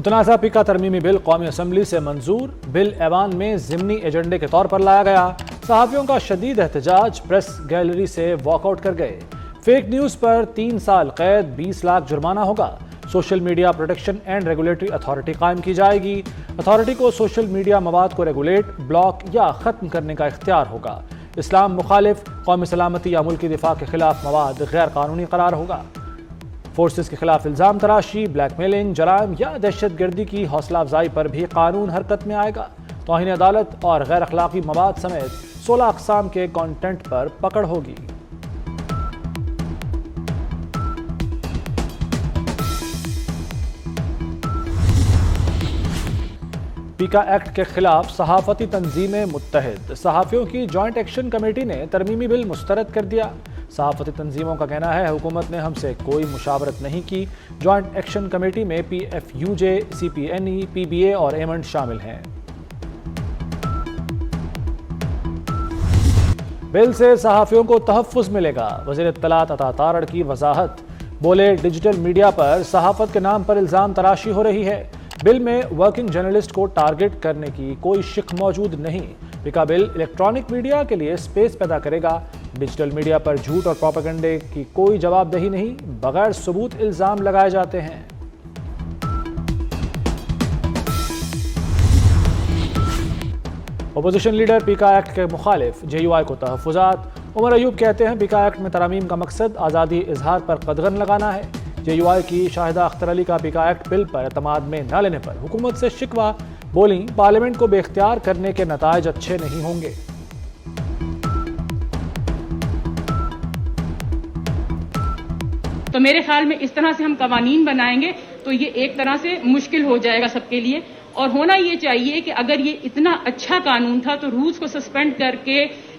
मुतनाज़ा पीका तरमीमी बिल कौमी असम्बली से मंजूर। बिल ऐवान में ज़िमनी एजेंडे के तौर पर लाया गया। सहाफ़ियों का शदीद एहतजाज, प्रेस गैलरी से वॉकआउट कर गए। फेक न्यूज़ पर 3 साल कैद, 20 लाख जुर्माना होगा। Social media protection and regulatory authority कायम की जाएगी। अथॉरिटी को सोशल मीडिया मवाद को रेगुलेट, ब्लॉक या ख़त्म करने का इख्तियार होगा। इस्लाम मुखालिफ, कौमी सलामती या मुल्की दिफा के खिलाफ मवाद गैर कानूनी करार होगा। फोर्सेस के खिलाफ इल्ज़ाम तराशी, ब्लैकमेलिंग, जराइम या दहशत गर्दी की हौसला अफजाई पर भी कानून हरकत में आएगा। तौहीन अदालत और गैर अखलाकी मवाद समेत 16 अक़साम के कॉन्टेंट पर पकड़ होगी। पीका एक्ट के खिलाफ सहाफ़ती तंजीमें मुत्तहिद। सहाफ़ियों की जॉइंट एक्शन कमेटी ने तरमीमी बिल मुस्तरद कर दिया। सहाफ़ती तंजीमों का कहना है हुकूमत ने हमसे कोई मुशावरत नहीं की। जॉइंट एक्शन कमेटी में PFUJ, CPNE, PBA और एमंड शामिल हैं। बिल से सहाफ़ियों को तहफ़्फ़ुज़ मिलेगा। वज़ीर इत्तलात अता तारड़ की वजाहत, बोले डिजिटल मीडिया पर सहाफ़त के नाम पर इल्ज़ाम तराशी हो रही है। बिल में वर्किंग जर्नलिस्ट को टारगेट करने की कोई शिक मौजूद नहीं। पीका बिल इलेक्ट्रॉनिक मीडिया के लिए स्पेस पैदा करेगा। डिजिटल मीडिया पर झूठ और प्रोपेगेंडे की कोई जवाबदेही नहीं, बगैर सबूत इल्ज़ाम लगाए जाते हैं। अपोजिशन लीडर पीका एक्ट के मुखालिफ, JUI को तहफ़्फ़ुज़ात। उमर अयूब कहते हैं पीका एक्ट में तरामीम का मकसद आज़ादी इजहार पर कदगन लगाना है। JUI की शाहिदा अख्तर अली का पीका एक्ट बिल पर एतमाद में न लेने पर हुकूमत से शिकवा। बोली पार्लियामेंट को बेख्तियार करने के नताइज अच्छे नहीं होंगे। तो मेरे ख्याल में इस तरह से हम कवानीन बनाएंगे तो ये एक तरह से मुश्किल हो जाएगा सबके लिए। और होना ये चाहिए कि अगर ये इतना अच्छा कानून था तो रूल्स को सस्पेंड करके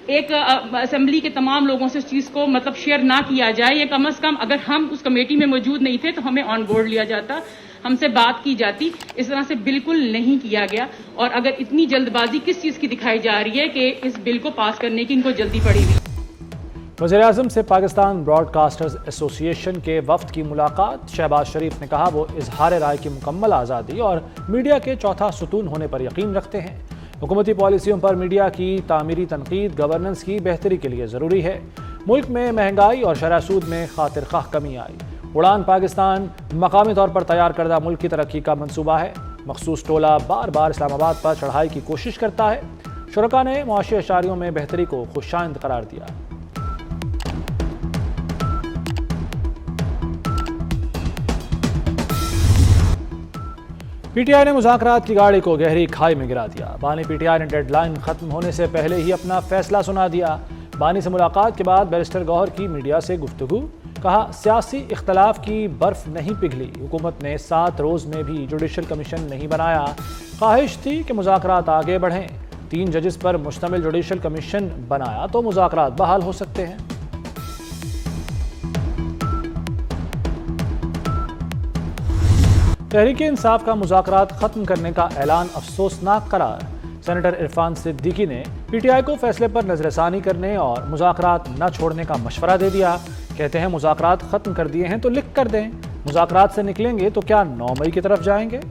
एक असेंबली के तमाम लोगों से इस चीज को मतलब शेयर ना किया जाए। ये कम से कम अगर हम उस कमेटी में मौजूद नहीं थे तो हमें ऑन बोर्ड लिया जाता, हमसे बात की जाती। इस तरह से बिल्कुल नहीं किया गया। और अगर इतनी जल्दबाजी किस चीज की दिखाई जा रही है कि इस बिल को पास करने की इनको जल्दी पड़ी हुई। वज़ीर-ए-आज़म से पाकिस्तान ब्रॉडकास्टर्स एसोसिएशन के वफ्द की मुलाकात। शहबाज शरीफ ने कहा वो इजहार राय की मुकम्मल आज़ादी और मीडिया के चौथा सुतून होने पर यकीन रखते हैं। हुकूमती पॉलिसियों पर मीडिया की तामीरी तनकीद गवर्नेंस की बेहतरी के लिए ज़रूरी है। मुल्क में महंगाई और शरह सूद में खातिर खाह कमी आई। उड़ान पाकिस्तान मकामी तौर पर तैयार करदा मुल्क की तरक्की का मनसूबा है। मखसूस टोला बार बार इस्लामाबाद पर चढ़ाई की कोशिश करता है। शुरका ने मुआशी अशारियों में बेहतरी को खुशाइंद करार दिया। PTI ने मुज़ाकरात की गाड़ी को गहरी खाई में गिरा दिया। बानी PTI ने डेडलाइन खत्म होने से पहले ही अपना फैसला सुना दिया। बानी से मुलाकात के बाद बैरिस्टर गौहर की मीडिया से गुफ्तगू। कहा सियासी इख्तलाफ की बर्फ नहीं पिघली। हुकूमत ने 7 रोज़ में भी जुडिशल कमीशन नहीं बनाया। ख्वाहिश थी कि मुज़ाकरात आगे बढ़ें। 3 जजेस पर मुश्तमिल जुडिशल कमीशन बनाया तो मुज़ाकरात बहाल हो सकते हैं। तहरीक इंसाफ का मुज़ाकरात ख़त्म करने का ऐलान अफसोसनाक करार। सेनेटर इरफान सिद्दीकी ने PTI को फैसले पर नज़रसानी करने और मुज़ाकरात न छोड़ने का मशवरा दे दिया। कहते हैं मुज़ाकरात ख़त्म कर दिए हैं तो लिख कर दें। मुज़ाकरात से निकलेंगे तो क्या 9 मई की तरफ जाएंगे?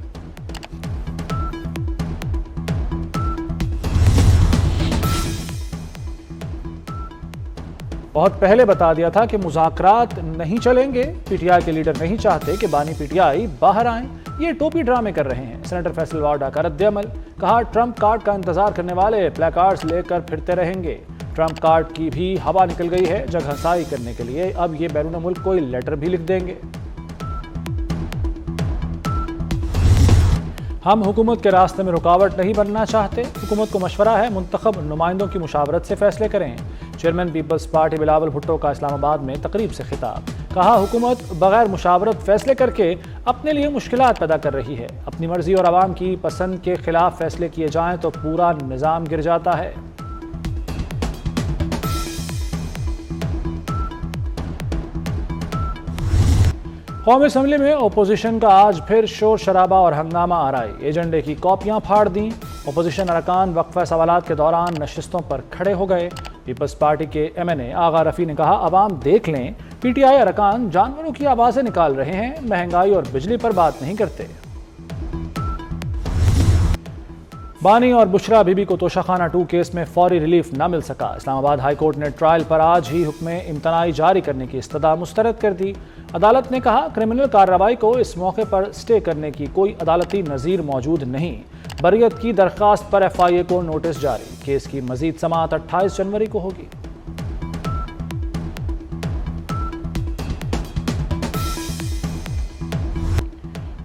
बहुत पहले बता दिया था कि मुज़ाकरात नहीं चलेंगे। PTI के लीडर नहीं चाहते कि बानी PTI बाहर आएं। ये टोपी ड्रामे कर रहे हैं। सेनेटर फैसल वाडा का रद्द-ए-अमल। कहा ट्रंप कार्ड का इंतजार करने वाले प्लेकार्ड्स लेकर फिरते रहेंगे। ट्रंप कार्ड की भी हवा निकल गई है। जगह साई करने के लिए अब ये बैरून मुल्क कोई लेटर भी लिख देंगे। हम हुकूमत के रास्ते में रुकावट नहीं बनना चाहते। हुकूमत को मशवरा है मुंतखब नुमाइंदों की मुशावरत से फैसले करें। Chairman people's party Bilawal Bhutto का इस्लामाबाद में तकरीब से खिताब। कहा हुकूमत बगैर मुशावरत फैसले करके अपने लिए मुश्किलात पैदा कर रही है। अपनी मर्जी और आवाम की पसंद के खिलाफ फैसले किए जाएं तो पूरा निज़ाम गिर जाता है। कौमी असम्बली में अपोजिशन का आज फिर शोर शराबा और हंगामा आराई। एजेंडे की कॉपियां फाड़ दी। अपोजिशन अरकान वक्फा सवालात के दौरान नशिस्तों पर खड़े हो गए। पीपल्स पार्टी के MNA आगा रफ़ी ने कहा अवाम देख लें PTI अरकान जानवरों की आवाज़ें निकाल रहे हैं, महंगाई और बिजली पर बात नहीं करते। बानी और बुशरा बीबी को तोशाखाना 2 केस में फौरी रिलीफ न मिल सका। इस्लामाबाद हाई कोर्ट ने ट्रायल पर आज ही हुक्म इम्तनाई जारी करने की इस्तदा मुस्तरद कर दी। अदालत ने कहा क्रिमिनल कार्रवाई को इस मौके पर स्टे करने की कोई अदालती नज़ीर मौजूद नहीं। बरियत की दरख्वास्त पर FIA को नोटिस जारी। केस की मजीद समाअत 28 जनवरी को होगी।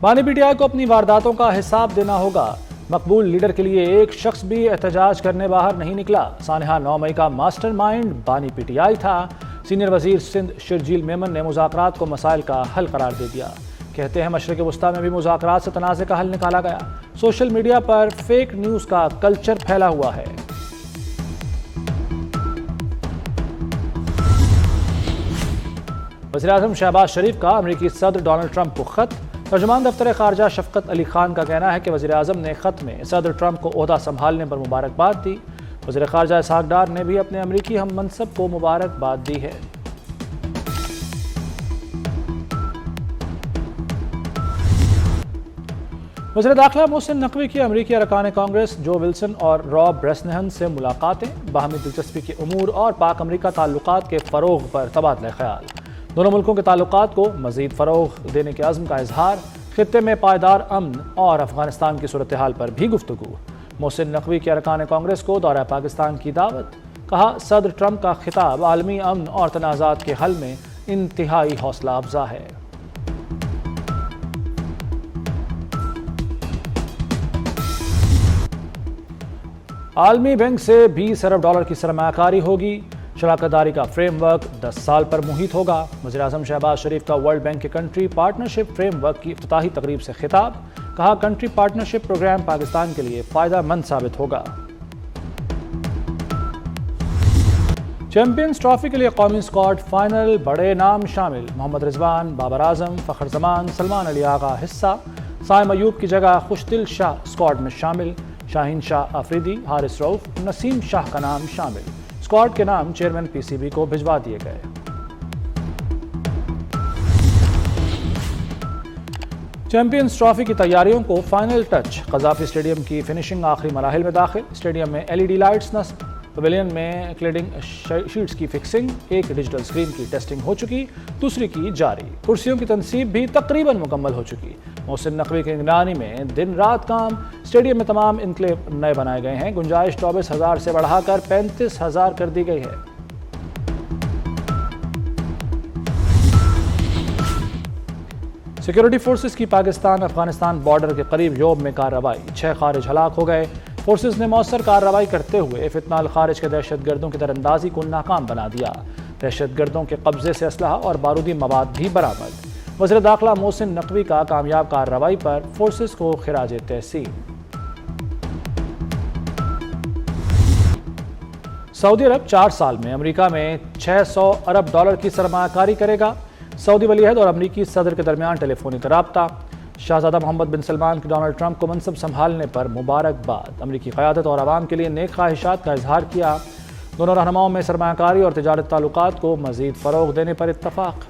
बानी PTI को अपनी वारदातों का हिसाब देना होगा। मकबूल लीडर के लिए एक शख्स भी एहतजाज करने बाहर नहीं निकला। सानिहा 9 मई का मास्टरमाइंड बानी PTI था। सीनियर वजीर सिंध शर्जील मेमन ने मुज़ाकरात को मसाइल का हल करार दे दिया। कहते हैं मशरिक़ वस्ता में भी मुज़ाकरात से तनाज़े का हल निकाला गया। सोशल मीडिया पर फेक न्यूज़ का कल्चर फैला हुआ है। वज़ीर-ए-आज़म शहबाज शरीफ का अमरीकी सदर डोनाल्ड ट्रंप को खत। तर्जुमान दफ्तर खारजा शफकत अली खान का कहना है कि वज़ीर-ए-आज़म ने खत में सदर ट्रंप को ओहदा संभालने पर मुबारकबाद दी। वज़ीर खारजा इसहाक डार ने भी अपने अमरीकी हम मनसब को मुबारकबाद दी है। वज़ीर दाखिला मोहसिन नकवी की अमरीकी अरकान कांग्रेस जो विल्सन और रॉब ब्रेसनहन से मुलाकातें। बाहमी दिलचस्पी के उमूर और पाक अमरीका ताल्लुकात के फ़रोग़ पर तबादला ख्याल। दोनों मुल्कों के ताल्लुकात को मज़ीद फ़रोग़ देने के अज़्म का इजहार। खित्ते में पायदार अमन और अफगानिस्तान की सूरत हाल पर भी गुफ्तगू। मोहसिन नकवी के अरकान कांग्रेस को दौरा पाकिस्तान की दावत। कहा सदर ट्रंप का खिताब आलमी अमन और तनाज़ात के हल में इंतहाई हौसला अफजा है। आलमी बैंक से 20 अरब डॉलर की सरमायाकारी होगी। शराकतदारी का फ्रेमवर्क 10 साल पर मुहित होगा। वज़ीर-ए-आज़म शहबाज शरीफ का वर्ल्ड बैंक के कंट्री पार्टनरशिप फ्रेमवर्क की इफ्तिताही तकरीब से खिताब। कहा कंट्री पार्टनरशिप प्रोग्राम पाकिस्तान के लिए फ़ायदेमंद साबित होगा। चैंपियंस ट्रॉफी के लिए कौमी स्क्वाड फाइनल। बड़े नाम शामिल। मोहम्मद रिजवान, बाबर आजम, फ़खर जमान, सलमान अली आगा हिस्सा। साइम अयूब की जगह खुशदिल शाह स्क्वाड में शामिल। शाहीन शाह आफरीदी, हारिस रऊफ, नसीम शाह का नाम शामिल। स्क्वाड के नाम चेयरमैन PCB को भिजवा दिए गए। चैंपियंस ट्रॉफी की तैयारियों को फाइनल टच। कज़ाफ़ी स्टेडियम की फिनिशिंग आखिरी मराहिल में दाखिल। स्टेडियम में LED लाइट्स नस्ब। पवेलियन में क्लेडिंग शीट्स की फिक्सिंग। एक डिजिटल स्क्रीन की टेस्टिंग हो चुकी, दूसरी की जारी। कुर्सियों की तनसीब भी तकरीबन मुकम्मल हो चुकी। मोहसिन नकवी की निगरानी में दिन रात काम। स्टेडियम में तमाम इनक्लेव नए बनाए गए हैं। गुंजाइश 24,000 से बढ़ाकर 35,000 कर दी गई है। सिक्योरिटी फोर्सेस की पाकिस्तान अफगानिस्तान बॉर्डर के करीब योब में कार्रवाई। 6 खारिज हलाक हो गए। फोर्सेस ने मौसर कार्रवाई करते हुए फितनाल खारिज के दहशतगर्दों की तरंदाजी को नाकाम बना दिया। दहशतगर्दों के कब्जे से असलहा और बारूदी मवाद भी बरामद। वज़ीर दाखिला मोहसिन नकवी का कामयाब कार्रवाई पर फोर्सेस को खिराज तहसीन। सऊदी अरब 4 साल में अमेरिका में 600 अरब डॉलर की सरमायाकारी करेगा। सऊदी वलीअहद और अमरीकी सदर के दरमियान टेलीफोनिक राब्ता। शहजादा मोहम्मद बिन सलमान के डोनाल्ड ट्रंप को मनसब संभालने पर मुबारकबाद। अमरीकी क़यादत और आवाम के लिए नेक ख्वाहिशात का इजहार किया। दोनों रहनुमाओं में सरमायाकारी और तिजारत ताल्लुकात को मज़ीद फ़रोग़ देने पर इत्तफ़ाक़।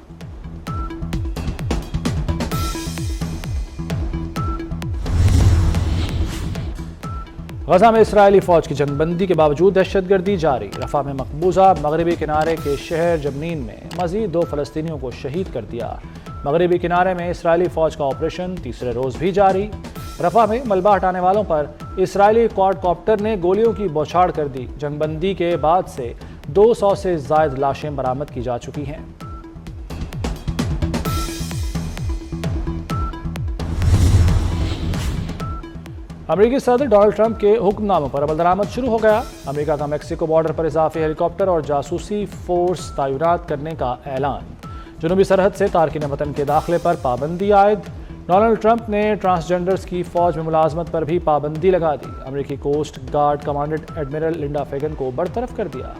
गजा में इसराइली फ़ौज की जंगबंदी के बावजूद दहशतगर्दी जारी। रफ़ा में मकबूजा मगरबी किनारे के शहर जमनीन में मज़ीद 2 फ़लस्तीनियों को शहीद कर दिया। मगरबी किनारे में इसराइली फ़ौज का ऑपरेशन तीसरे रोज़ भी जारी। रफ़ा में मलबा हटाने वालों पर इसराइली क्वाडकॉप्टर ने गोलियों की बौछार कर दी। जंगबंदी के बाद से 200 से ज़ायद लाशें बरामद की जा चुकी हैं। अमेरिकी सदर डोनाल्ड ट्रंप के हुक्मनामों पर अमल दरामद शुरू हो गया। अमेरिका का मेक्सिको बॉर्डर पर इजाफी हेलीकॉप्टर और जासूसी फोर्स तैनात करने का ऐलान। जनूबी सरहद से तारकीन वतन के दाखिले पर पाबंदी आयद। डोनाल्ड ट्रंप ने ट्रांसजेंडर्स की फौज में मुलाजमत पर भी पाबंदी लगा दी। अमेरिकी coast guard commandant admiral Linda Fagan को बरतरफ कर दिया।